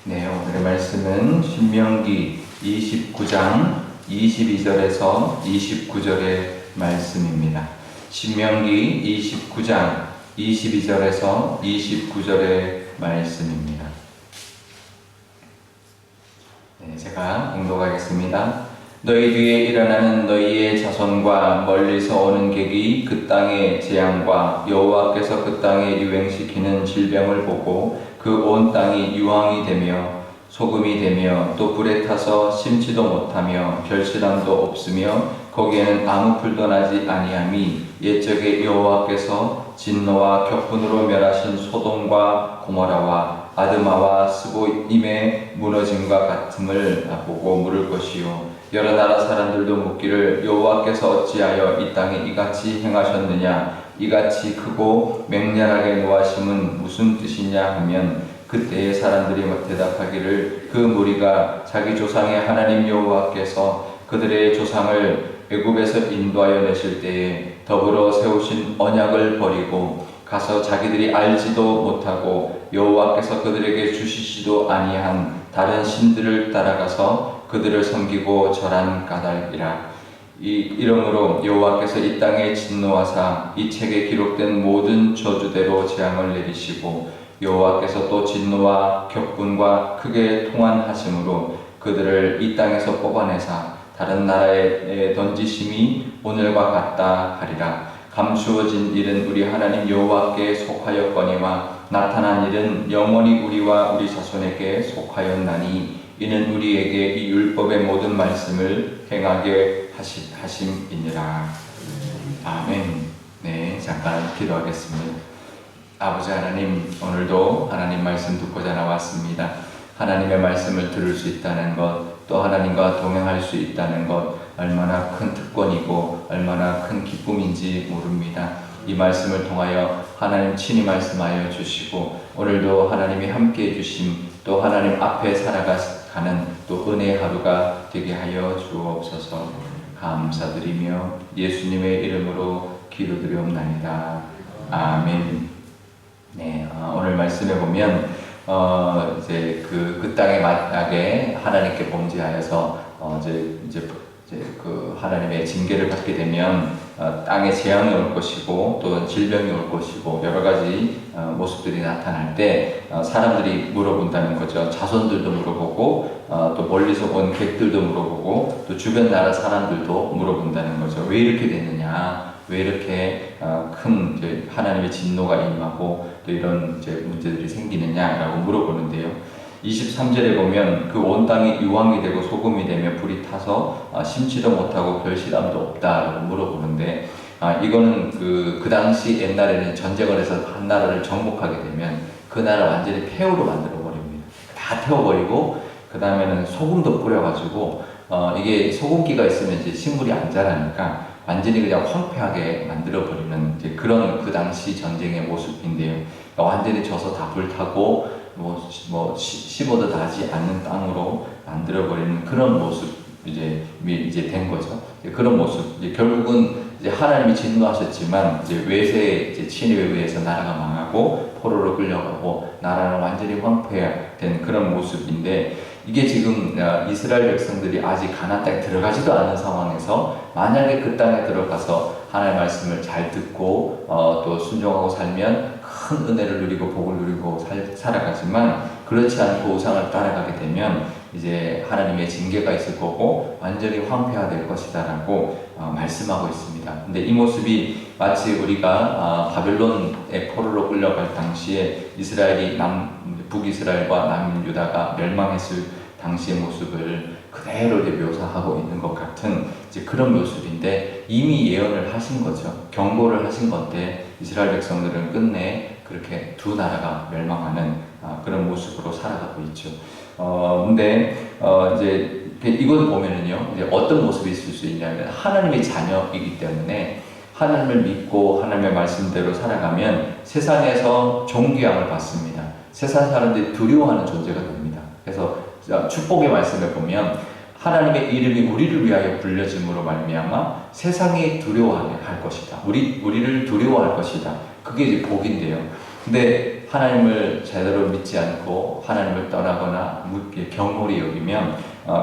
네, 오늘의 말씀은 신명기 29장 22절에서 29절의 말씀입니다. 신명기 29장 22절에서 29절의 말씀입니다. 네, 제가 봉독하겠습니다. 너희 뒤에 일어나는 너희의 자손과 멀리서 오는 객이 그 땅의 재앙과 여호와께서 그 땅에 유행시키는 질병을 보고 그 온 땅이 유황이 되며 소금이 되며 또 불에 타서 심지도 못하며 결실함도 없으며 거기에는 아무 풀도 나지 아니함이 옛적에 여호와께서 진노와 격분으로 멸하신 소돔과 고모라와 아드마와 스보임의 무너짐과 같음을 보고 물을 것이요 여러 나라 사람들도 묻기를 여호와께서 어찌하여 이 땅에 이같이 행하셨느냐 이같이 크고 맹렬하게 노하심은 무슨 뜻이냐 하면 그때의 사람들이 대답하기를 그 무리가 자기 조상의 하나님 여호와께서 그들의 조상을 애굽에서 인도하여 내실 때에 더불어 세우신 언약을 버리고 가서 자기들이 알지도 못하고 여호와께서 그들에게 주시지도 아니한 다른 신들을 따라가서 그들을 섬기고 절한 까닭이라. 이러므로 여호와께서 이 땅에 진노하사 이 책에 기록된 모든 저주대로 재앙을 내리시고 여호와께서 또 진노와 격분과 크게 통한하심으로 그들을 이 땅에서 뽑아내사 다른 나라에 던지심이 오늘과 같다 하리라. 감추어진 일은 우리 하나님 여호와께 속하였거니와 나타난 일은 영원히 우리와 우리 자손에게 속하였나니 이는 우리에게 이 율법의 모든 말씀을 행하게 하심이니라. 아멘. 네, 잠깐 기도하겠습니다. 아버지 하나님, 오늘도 하나님 말씀 듣고자 나왔습니다. 하나님의 말씀을 들을 수 있다는 것, 또 하나님과 동행할 수 있다는 것, 얼마나 큰 특권이고 얼마나 큰 기쁨인지 모릅니다. 이 말씀을 통하여 하나님 친히 말씀하여 주시고 오늘도 하나님이 함께해 주심, 또 하나님 앞에 살아가는 또 은혜의 하루가 되게 하여 주옵소서. 감사드리며 예수님의 이름으로 기도드리옵나이다. 아멘. 네, 오늘 말씀에 보면 이제 그 땅의 만약에 하나님께 범죄하여서 이제 그 하나님의 징계를 받게 되면 땅에 재앙이 올 것이고 또 질병이 올 것이고 여러 가지 모습들이 나타날 때 사람들이 물어본다는 거죠. 자손들도 물어보고 또 멀리서 온 객들도 물어보고 또 주변 나라 사람들도 물어본다는 거죠. 왜 이렇게 됐느냐? 왜 이렇게 큰 이제 하나님의 진노가 임하고 또 이런 이제 문제들이 생기느냐라고 물어보는데요. 23절에 보면 그 온 땅이 유황이 되고 소금이 되며 불이 타서 심지도 못하고 별실함도 없다라고 물어보는데 이거는 그 당시 옛날에는 전쟁을 해서 한 나라를 정복하게 되면 그 나라 완전히 폐허로 만들어 버립니다. 다 태워버리고 그 다음에는 소금도 뿌려가지고 이게 소금기가 있으면 이제 식물이 안 자라니까 완전히 그냥 황폐하게 만들어버리는 이제 그런 그 당시 전쟁의 모습인데요. 완전히 져서 다 불타고 씹어도 나지 않는 땅으로 만들어버리는 그런 모습 이제 된 거죠. 그런 모습 이제 결국은 이제 하나님이 진노하셨지만 이제 외세 이제 침입에 의해서 나라가 망하고 포로로 끌려가고 나라는 완전히 황폐된 그런 모습인데. 이게 지금 이스라엘 백성들이 아직 가나안 땅에 들어가지도 않은 상황에서 만약에 그 땅에 들어가서 하나님의 말씀을 잘 듣고 또 순종하고 살면 큰 은혜를 누리고 복을 누리고 살아가지만 그렇지 않고 우상을 따라가게 되면 이제 하나님의 징계가 있을 거고 완전히 황폐화될 것이다라고 말씀하고 있습니다. 근데 이 모습이 마치 우리가 바벨론의 포로로 끌려갈 당시에 이스라엘이 북이스라엘과 남유다가 멸망했을 당시의 모습을 그대로 이제 묘사하고 있는 것 같은 이제 그런 모습인데 이미 예언을 하신 거죠. 경고를 하신 건데 이스라엘 백성들은 끝내 그렇게 두 나라가 멸망하는 그런 모습으로 살아가고 있죠. 근데 이제 이걸 보면은요, 이제 어떤 모습이 있을 수 있냐면 하나님의 자녀이기 때문에 하나님을 믿고 하나님의 말씀대로 살아가면 세상에서 존귀함을 받습니다. 세상 사람들이 두려워하는 존재가 됩니다. 그래서 축복의 말씀에 보면 하나님의 이름이 우리를 위하여 불려짐으로 말미암아 세상이 두려워할 것이다. 우리를 두려워할 것이다. 그게 이제 복인데요. 근데 하나님을 제대로 믿지 않고 하나님을 떠나거나 경홀히 여기면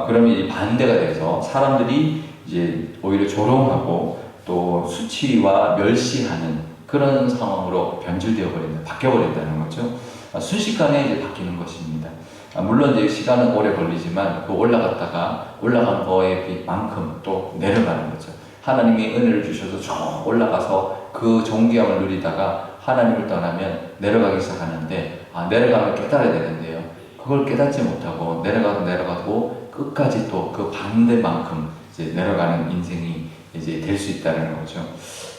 그러면 이 반대가 돼서 사람들이 이제 오히려 조롱하고 또 수치와 멸시하는 그런 상황으로 변질되어 버린다, 바뀌어 버린다는 거죠. 순식간에 이제 바뀌는 것입니다. 물론 이제 시간은 오래 걸리지만 그 올라간 거에 만큼 또 내려가는 거죠. 하나님이 은혜를 주셔서 쭉 올라가서 그 존귀함을 누리다가 하나님을 떠나면 내려가기 시작하는데 내려가면 깨달아야 되는데요. 그걸 깨닫지 못하고 내려가고 끝까지 또 그 반대만큼 이제 내려가는 인생이 이제 될 수 있다는 거죠.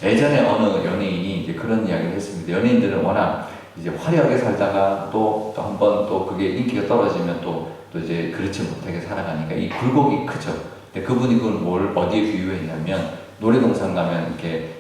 예전에 어느 연예인이 이제 그런 이야기를 했습니다. 연예인들은 워낙 이제 화려하게 살다가 또 한 번 또 그게 인기가 떨어지면 또 이제 그렇지 못하게 살아가니까 이 굴곡이 크죠. 근데 그분이 그걸 어디에 비유했냐면 놀이동산 가면 이렇게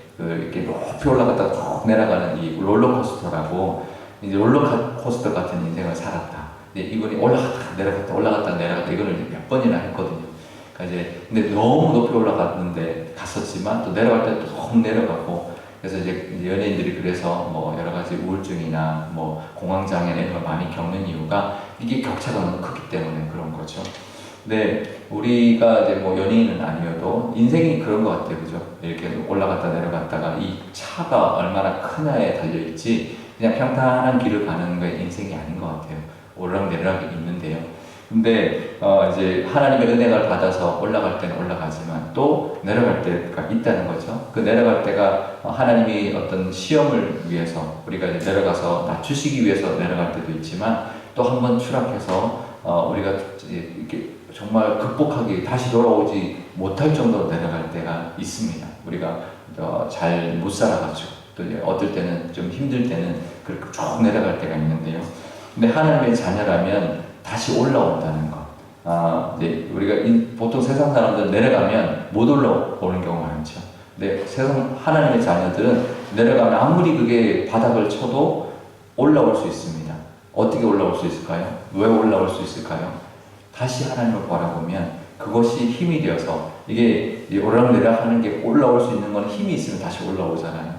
높이 올라갔다가 쭉 내려가는 이 롤러코스터라고 이제 롤러코스터 같은 인생을 살았다. 근데 이분이 올라갔다 내려갔다 이거를 이제 몇 번이나 했거든요. 그러니까 이제 근데 너무 높이 올라갔는데 갔었지만 또 내려갈 때 또 내려가고 그래서 이제 연예인들이 그래서 뭐 여러 가지 우울증이나 뭐 공황장애나 이런 걸 많이 겪는 이유가 이게 격차가 너무 크기 때문에 그런 거죠. 근데 우리가 이제 뭐 연예인은 아니어도 인생이 그런 것 같아요, 그죠? 이렇게 올라갔다 내려갔다가 이 차가 얼마나 크냐에 달려 있지 그냥 평탄한 길을 가는 게 인생이 아닌 것 같아요. 오르락내리락이 있는데요. 근데 이제 하나님의 은혜를 받아서 올라갈 때는 올라가지만 또 내려갈 때가 있다는 거죠. 그 내려갈 때가 하나님이 어떤 시험을 위해서 우리가 이제 내려가서 낮추시기 위해서 내려갈 때도 있지만 또 한 번 추락해서 우리가 이렇게 정말 극복하기 다시 돌아오지 못할 정도로 내려갈 때가 있습니다. 우리가 잘 못 살아가지고 또 이제 어떨 때는 좀 힘들 때는 그렇게 쭉 내려갈 때가 있는데요. 근데 하나님의 자녀라면 다시 올라온다는 것. 이제 우리가 보통 세상 사람들은 내려가면 못 올라오는 경우가 많죠. 근데 하나님의 자녀들은 내려가면 아무리 그게 바닥을 쳐도 올라올 수 있습니다. 어떻게 올라올 수 있을까요? 왜 올라올 수 있을까요? 다시 하나님을 바라보면 그것이 힘이 되어서 이게 오르락내리락 하는 게 올라올 수 있는 건 힘이 있으면 다시 올라오잖아요.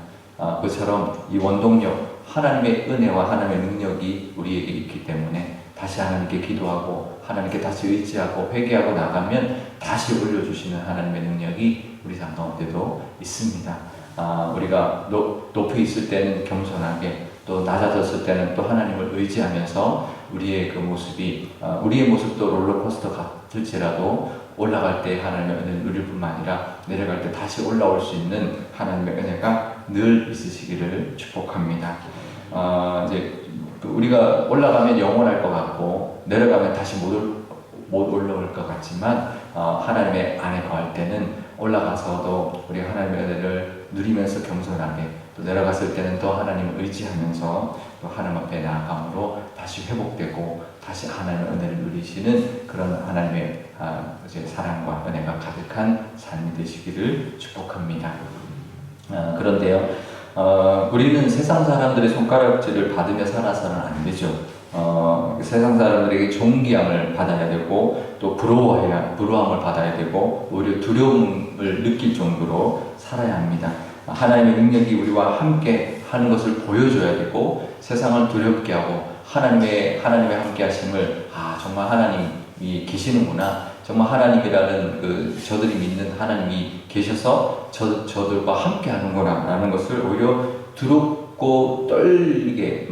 그처럼 이 원동력, 하나님의 은혜와 하나님의 능력이 우리에게 있기 때문에 다시 하나님께 기도하고 하나님께 다시 의지하고 회개하고 나가면 다시 올려주시는 하나님의 능력이 우리 삶 가운데도 있습니다. 우리가 높이 있을 때는 겸손하게 또 낮아졌을 때는 또 하나님을 의지하면서 우리의 그 모습이 우리의 모습도 롤러코스터 같을지라도 올라갈 때 하나님의 은혜를 누릴 뿐만 아니라 내려갈 때 다시 올라올 수 있는 하나님의 은혜가 늘 있으시기를 축복합니다. 이제 우리가 올라가면 영원할 것 같고 내려가면 다시 못 올라올 것 같지만 하나님의 안에 거할 때는 올라가서도 우리 하나님의 은혜를 누리면서 겸손하게 또 내려갔을 때는 또 하나님을 의지하면서 또 하나님 앞에 나아감으로 다시 회복되고 다시 하나님의 은혜를 누리시는 그런 하나님의 사랑과 은혜가 가득한 삶이 되시기를 축복합니다. 그런데요, 우리는 세상 사람들의 손가락질을 받으며 살아서는 안 되죠. 세상 사람들에게 존귀함을 받아야 되고 또 부러움을 받아야 되고 오히려 두려움을 느낄 정도로 살아야 합니다. 하나님의 능력이 우리와 함께 하는 것을 보여줘야 되고 세상을 두렵게 하고 하나님의 함께 하심을 정말 하나님이 계시는구나, 정말 하나님이라는 저들이 믿는 하나님이 계셔서 저들과 함께 하는구나 라는 것을 오히려 두렵고 떨며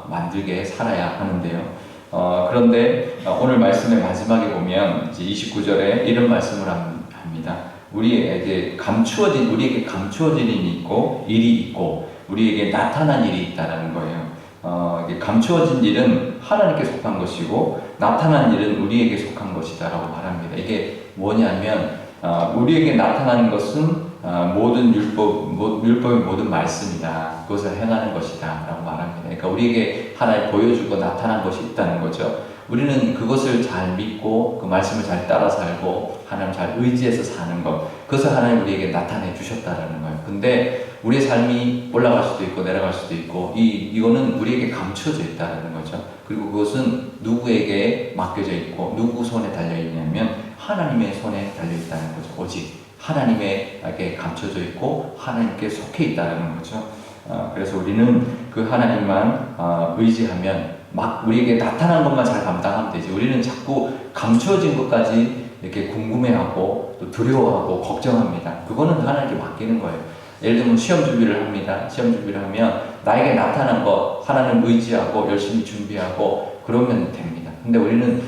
만들게 살아야 하는데요. 그런데 오늘 말씀의 마지막에 보면 이제 29절에 이런 말씀을 합니다. 우리에게 감추어진 일이 있고 우리에게 나타난 일이 있다는 거예요. 감추어진 일은 하나님께 속한 것이고 나타난 일은 우리에게 속한 것이다라고 말합니다. 이게 뭐냐면 우리에게 나타난 것은 모든 율법의 모든 말씀이다. 그것을 행하는 것이다 라고 말합니다. 그러니까 우리에게 하나님 보여주고 나타난 것이 있다는 거죠. 우리는 그것을 잘 믿고 그 말씀을 잘 따라 살고 하나님 잘 의지해서 사는 것, 그것을 하나님 우리에게 나타내 주셨다는 거예요. 근데 우리의 삶이 올라갈 수도 있고 내려갈 수도 있고 이거는 우리에게 감춰져 있다는 거죠. 그리고 그것은 누구에게 맡겨져 있고 누구 손에 달려 있냐면 하나님의 손에 달려 있다는 거죠. 오직 하나님에게 감춰져 있고 하나님께 속해 있다는 거죠. 그래서 우리는 그 하나님만 의지하면 막 우리에게 나타난 것만 잘 감당하면 되지. 우리는 자꾸 감추어진 것까지 이렇게 궁금해하고 또 두려워하고 걱정합니다. 그거는 하나님께 맡기는 거예요. 예를 들면 시험 준비를 합니다. 시험 준비를 하면 나에게 나타난 거 하나님 의지하고 열심히 준비하고 그러면 됩니다. 근데 우리는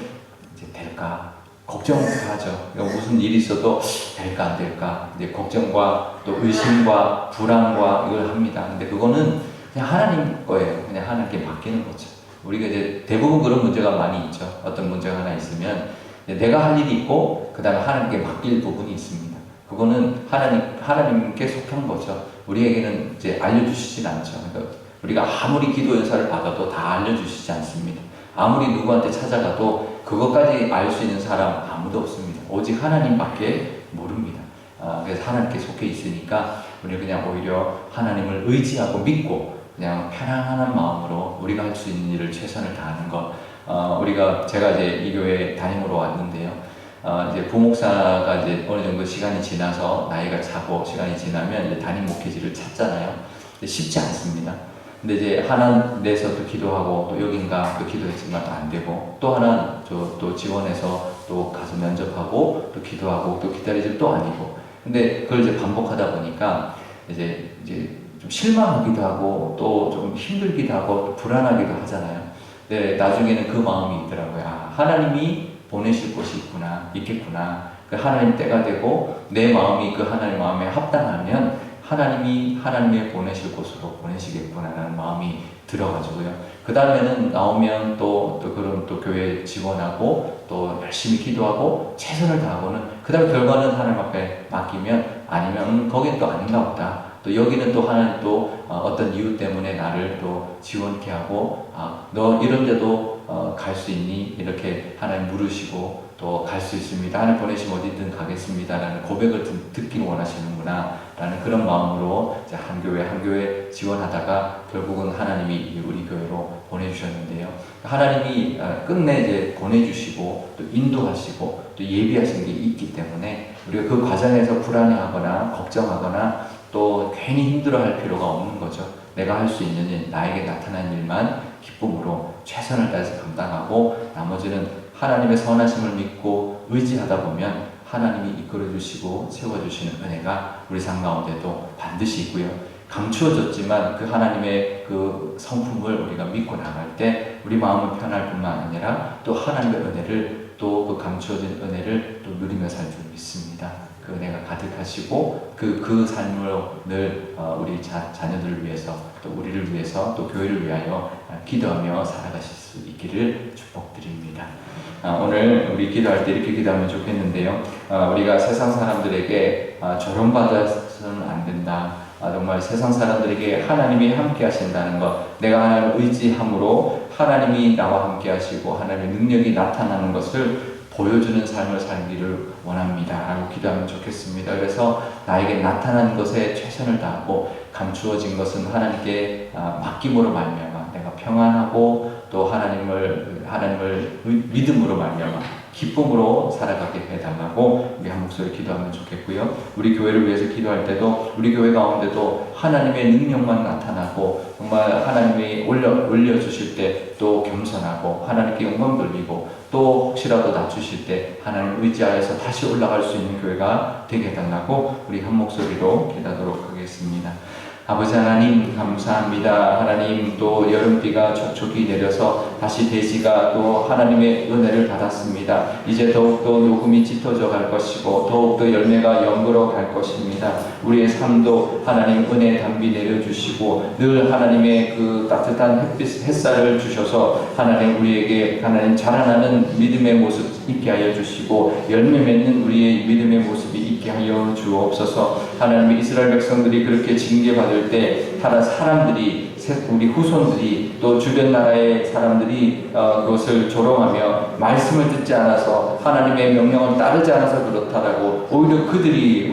이제 될까? 걱정부터 하죠. 무슨 일이 있어도 될까 안 될까? 이제 걱정과 또 의심과 불안과 이걸 합니다. 근데 그거는 그냥 하나님 거예요. 그냥 하나님께 맡기는 거죠. 우리가 이제 대부분 그런 문제가 많이 있죠. 어떤 문제가 하나 있으면 내가 할 일이 있고 그 다음에 하나님께 맡길 부분이 있습니다. 그거는 하나님께 속한 거죠. 우리에게는 이제 알려주시진 않죠. 그러니까 우리가 아무리 기도 연사를 받아도 다 알려주시지 않습니다. 아무리 누구한테 찾아가도 그것까지 알 수 있는 사람 아무도 없습니다. 오직 하나님밖에 모릅니다. 그래서 하나님께 속해 있으니까 우리는 그냥 오히려 하나님을 의지하고 믿고 그냥 편안한 마음으로 우리가 할 수 있는 일을 최선을 다하는 것. 제가 이제 이 교회 담임으로 왔는데요. 이제 부목사가 이제 어느 정도 시간이 지나서 나이가 차고 시간이 지나면 이제 담임 목회지를 찾잖아요. 근데 쉽지 않습니다. 근데 이제 하나 내서 또 기도하고 또 여긴가 또 기도했지만 또 안 되고 또 하나 또 지원해서 또 가서 면접하고 또 기도하고 또 기다리지 또 아니고. 근데 그걸 이제 반복하다 보니까 이제 좀 실망하기도 하고 또 좀 힘들기도 하고 또 불안하기도 하잖아요. 근데 나중에는 그 마음이 있더라고요. 하나님이 보내실 곳이 있겠구나. 그 하나님 때가 되고 내 마음이 그 하나님 마음에 합당하면 하나님이 하나님의 보내실 곳으로 보내시겠구나라는 마음이 들어가지고요. 그 다음에는 나오면 또 그런 또 교회 지원하고 또 열심히 기도하고 최선을 다하고는 그 다음에 결과는 하나님 앞에 맡기면 아니면 거긴 또 아닌가 보다. 또 여기는 또 하나님 또 어떤 이유 때문에 나를 또 지원케 하고 너 이런 데도 갈 수 있니? 이렇게 하나님 물으시고 또 갈 수 있습니다. 하나님 보내시면 어디든 가겠습니다. 라는 고백을 듣기를 원하시는구나. 라는 그런 마음으로 이제 한 교회 지원하다가 결국은 하나님이 우리 교회로 보내주셨는데요. 하나님이 끝내 이제 보내주시고 또 인도하시고 또 예비하신 게 있기 때문에 우리가 그 과정에서 불안해하거나 걱정하거나 또 괜히 힘들어할 필요가 없는 거죠. 내가 할 수 있는 일, 나에게 나타난 일만 기쁨으로 최선을 다해서 감당하고 나머지는 하나님의 선하심을 믿고 의지하다 보면 하나님이 이끌어주시고 세워주시는 은혜가 우리 삶 가운데도 반드시 있고요. 감추어졌지만 그 하나님의 그 성품을 우리가 믿고 나갈 때 우리 마음은 편할 뿐만 아니라 또 하나님의 은혜를 또 그 감추어진 은혜를 또 누리며 살 줄 믿습니다. 그 은혜가 가득하시고 그 삶을 늘 우리 자녀들을 위해서 또 우리를 위해서 또 교회를 위하여 기도하며 살아가실 수 있기를 축복드립니다. 오늘 우리 기도할 때 이렇게 기도하면 좋겠는데요. 우리가 세상 사람들에게 조롱받아서는 안 된다. 정말 세상 사람들에게 하나님이 함께 하신다는 것, 내가 하나님을 의지함으로 하나님이 나와 함께 하시고 하나님의 능력이 나타나는 것을 보여주는 삶을 살기를 원합니다. 라고 기도하면 좋겠습니다. 그래서 나에게 나타난 것에 최선을 다하고 감추어진 것은 하나님께 맡김으로 말미암아 내가 평안하고 또 하나님을 믿음으로 말미암아 기쁨으로 살아가게 해달라고 우리 한 목소리 기도하면 좋겠고요. 우리 교회를 위해서 기도할 때도 우리 교회 가운데도 하나님의 능력만 나타나고 정말 하나님이 올려주실 때 또 겸손하고 하나님께 영광 돌리고 또 혹시라도 낮추실 때 하나님 의지하여서 다시 올라갈 수 있는 교회가 되게 해달라고 우리 한 목소리로 기도하도록 하겠습니다. 아버지 하나님 감사합니다. 하나님 또 여름비가 촉촉히 내려서 다시 대지가 또 하나님의 은혜를 받았습니다. 이제 더욱더 녹음이 짙어져 갈 것이고 더욱더 열매가 연그러 갈 것입니다. 우리의 삶도 하나님 은혜 담비 내려주시고 늘 하나님의 그 따뜻한 햇살을 주셔서 하나님 우리에게 하나님 자라나는 믿음의 모습 있게 하여 주시고 열매 맺는 우리의 믿음의 모습이 있게 하여 주옵소서. 하나님 이스라엘 백성들이 그렇게 징계받을 때 사람들이 우리 후손들이 또 주변 나라의 사람들이 그것을 조롱하며 말씀을 듣지 않아서 하나님의 명령을 따르지 않아서 그렇다라고 오히려 그들이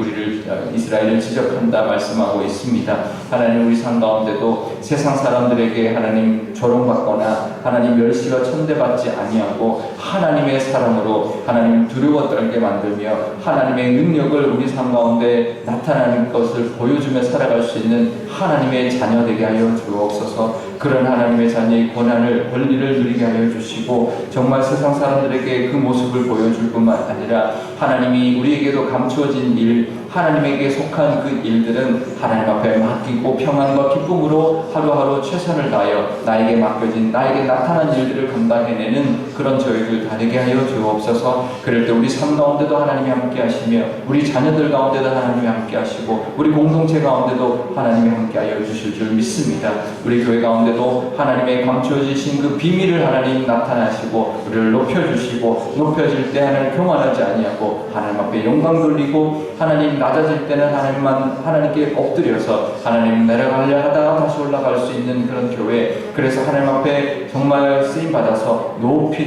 이스라엘을 지적한다 말씀하고 있습니다. 하나님 우리 삶 가운데도 세상 사람들에게 하나님 조롱받거나 하나님 멸시가 천대받지 아니하고 하나님의 사랑으로 하나님 두려워 떨게 만들며 하나님의 능력을 우리 삶 가운데 나타나는 것을 보여주며 살아갈 수 있는 하나님의 자녀 되게 하여 주옵소서. 그런 하나님의 자녀의 권리를 누리게 하여 주시고 정말 세상 사람들에게 그 모습을 보여줄 뿐만 아니라 하나님이 우리에게도 감추어진 일, 하나님에게 속한 그 일들은 하나님 앞에 맡기고 평안과 기쁨으로 하루하루 최선을 다하여 나에게 맡겨진, 나에게 나타난 일들을 감당해내는 그런 저희들 다르게 하여 주옵소서. 그럴 때 우리 삶 가운데도 하나님이 함께 하시며 우리 자녀들 가운데도 하나님이 함께 하시고 우리 공동체 가운데도 하나님이 함께 하여 주실 줄 믿습니다. 우리 교회 가운데도 하나님의 감추어지신 그 비밀을 하나님 나타나시고 우리를 높여주시고 높여질 때 하나님 교만하지 아니하고 하나님 앞에 영광 돌리고 하나님 낮아질 때는 하나님께 엎드려서 하나님 내려가려 하다가 다시 올라갈 수 있는 그런 교회, 그래서 하나님 앞에 정말 쓰임받아서 높이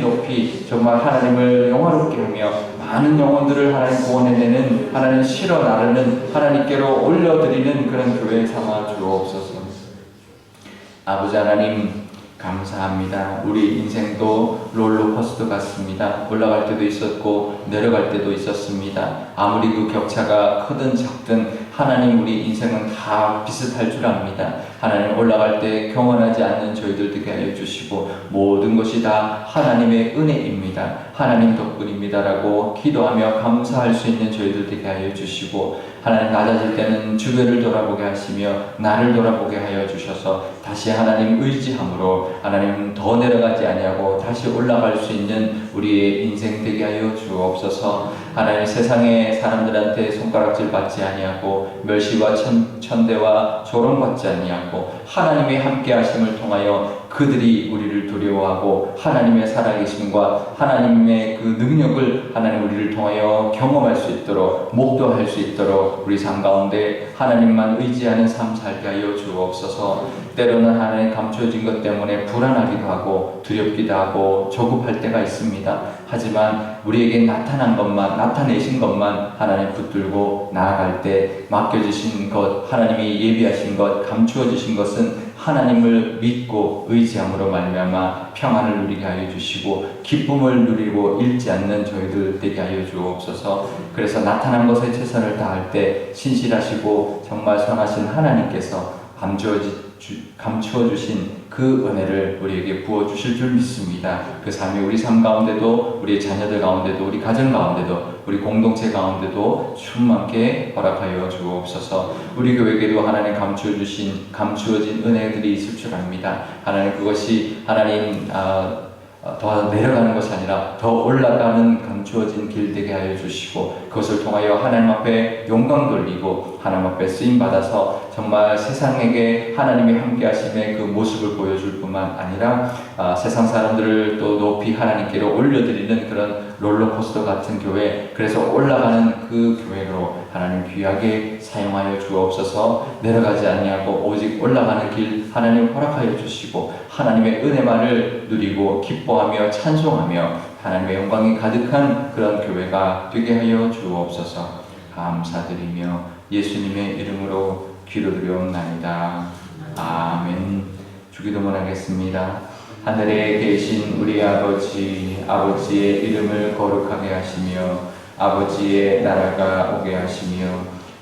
정말 하나님을 영화롭게 하며 많은 영혼들을 하나님 구원해내는, 하나님 실어 나르는, 하나님께로 올려드리는 그런 교회 삼아 주옵소서. 아버지 하나님 감사합니다. 우리 인생도 롤러코스터 같습니다. 올라갈 때도 있었고 내려갈 때도 있었습니다. 아무리 그 격차가 크든 작든 하나님 우리 인생은 다 비슷할 줄 압니다. 하나님 올라갈 때 경건하지 않는 저희들 되게 하여 주시고 모든 것이 다 하나님의 은혜입니다. 하나님 덕분입니다라고 기도하며 감사할 수 있는 저희들 되게 하여 주시고 하나님 낮아질 때는 주변을 돌아보게 하시며 나를 돌아보게 하여 주셔서 다시 하나님 의지함으로 하나님 더 내려가지 아니하고 다시 올라갈 수 있는 우리의 인생 되게 하여 주옵소서. 하나님 세상의 사람들한테 손가락질 받지 아니하고 멸시와 천대와 조롱받지 아니하고 하나님의 함께 하심을 통하여 그들이 우리를 두려워하고 하나님의 살아계심과 하나님의 그 능력을 하나님 우리를 통하여 경험할 수 있도록 목도할 수 있도록 우리 삶 가운데 하나님만 의지하는 삶 살게 하여 주옵소서. 때로는 하나님 감추어진 것 때문에 불안하기도 하고 두렵기도 하고 조급할 때가 있습니다. 하지만 우리에게 나타내신 것만 하나님 붙들고 나아갈 때 맡겨주신 것, 하나님이 예비하신 것, 감추어주신 것은 하나님을 믿고 의지함으로 말미암아 평안을 누리게 하여 주시고 기쁨을 누리고 잃지 않는 저희들 되게 하여 주옵소서. 그래서 나타난 것에 최선을 다할 때 신실하시고 정말 선하신 하나님께서 감추어 주신 그 은혜를 우리에게 부어주실 줄 믿습니다. 그 삶이 우리 삶 가운데도 우리 자녀들 가운데도 우리 가정 가운데도 우리 공동체 가운데도 충만케 허락하여 주옵소서. 우리 교회에게도 하나님 감추어진 은혜들이 있을 줄 압니다. 하나님 그것이 하나님 더 내려가는 것이 아니라 더 올라가는 감추어진 길 되게 하여 주시고 그것을 통하여 하나님 앞에 영광 돌리고 하나님 앞에 쓰임받아서 정말 세상에게 하나님이 함께 하심의 그 모습을 보여줄 뿐만 아니라 세상 사람들을 또 높이 하나님께로 올려드리는 그런 롤러코스터 같은 교회, 그래서 올라가는 그 교회로 하나님 귀하게 사용하여 주옵소서. 내려가지 아니하고 오직 올라가는 길 하나님 허락하여 주시고 하나님의 은혜만을 누리고 기뻐하며 찬송하며 하나님의 영광이 가득한 그런 교회가 되게 하여 주옵소서. 감사드리며 예수님의 이름으로 기도드리옵나이다. 아멘. 주기도문 하겠습니다. 하늘에 계신 우리 아버지의 이름을 거룩하게 하시며 아버지의 나라가 오게 하시며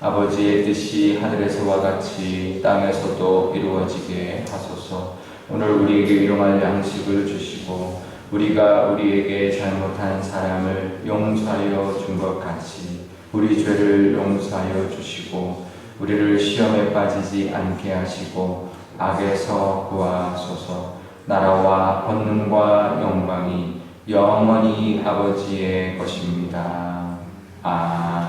아버지의 뜻이 하늘에서와 같이 땅에서도 이루어지게 하소서. 오늘 우리에게 일용할 양식을 주시고 우리가 우리에게 잘못한 사람을 용서하여 준 것 같이 우리 죄를 용서하여 주시고 우리를 시험에 빠지지 않게 하시고 악에서 구하소서. 나라와 권능과 영광이 영원히 아버지의 것입니다. 아멘.